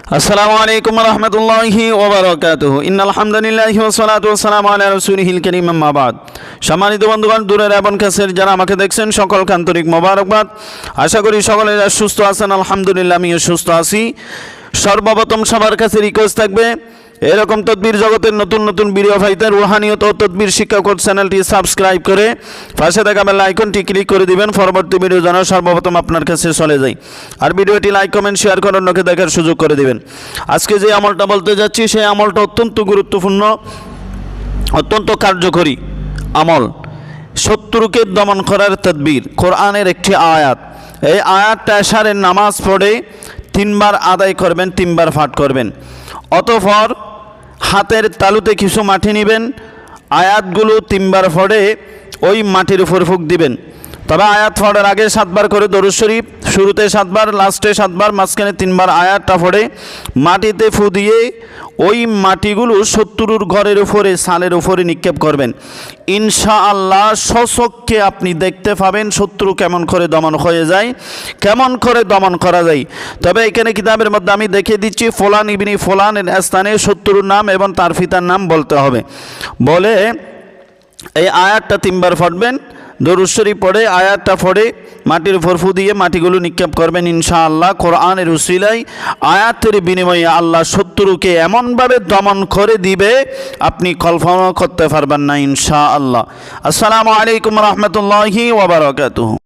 আসসালামু আলাইকুম ওয়া রাহমাতুল্লাহি ওয়া বারাকাতুহু। ইন্নাল হামদুলিল্লাহি ওয়া সলাতু ওয়া সালামু আলা রাসূলিহিল কারীম, আম্মা বাদ। সম্মানিত বন্ধুগণ, দূরের এবং কাছের যারা আমাকে দেখছেন সকলকে আন্তরিক মোবারকবাদ। আশা করি সকলেরা সুস্থ আছেন। আলহামদুলিল্লাহ, আমিও সুস্থ আছি। সর্বপ্রথম সবার কাছে রিকোয়েস্ট থাকবে, এরকম তদবির জগতের নতুন নতুন ভিডিও পাইতে রুহানিয়ত ও তদবির শিক্ষা কোর্স চ্যানেলটি সাবস্ক্রাইব করে পাশে থাকা বেল আইকনটি ক্লিক করে দিবেন, পরবর্তী ভিডিও যেন সর্বপ্রথম আপনার কাছে চলে যায়। আর ভিডিওটি লাইক কমেন্ট শেয়ার করে অন্যকে দেখার সুযোগ করে দিবেন। আজকে যে আমলটা বলতে যাচ্ছি সেই আমলটা অত্যন্ত গুরুত্বপূর্ণ, অত্যন্ত কার্যকরী আমল। শত্রুকে দমন করার তদবির, কোরআনের একটি আয়াত। এই আয়াতটা এশারের নামাজ পড়ে 3 বার আদায় করবেন, 3 বার পাঠ করবেন। অতঃপর হাতের তালুতে কিছু মাটি নেবেন, আয়াতগুলো 3 বার পড়ে ওই মাটির উপর ফুঁক দিবেন। তবে আয়াত পড়ার আগে 7 বার করে দরুদ শরীফ, শুরুতে 7 বার, লাস্টে 7 বার, মাঝখানে 3 বার আয়াতটা পড়ে মাটিতে ফু দিয়ে ওই মাটিগুলো শত্রুর ঘরের উপরে, সালের উপরে নিক্ষেপ করবেন। ইনশাআল্লাহ স্বচক্ষে আপনি দেখতে পাবেন শত্রু কেমন করে দমন হয়ে যায়, কেমন করে দমন করা যায়। তবে এখানে কিতাবের মধ্যে আমি দেখিয়ে দিচ্ছি, ফলান ইবনি ফলানের স্থানে শত্রুর নাম এবং তার পিতার নাম বলতে হবে। বলে এই আয়াতটা 3 বার পড়বেন, দরুদ শরীফ পড়ে আয়াতটা পড়ে মাটির উপর ফু দিয়ে মাটিগুলো নিক্ষেপ করবেন। ইনশাআল্লাহ কোরআনের উসিলায় আয়াতের বিনিময়ে আল্লাহ শত্রুকে এমনভাবে দমন করে দিবে আপনি কল্পনা করতে পারবেন না ইনশাআল্লাহ। আসসালামু আলাইকুম ওয়া রাহমাতুল্লাহি ওয়া বারাকাতুহু।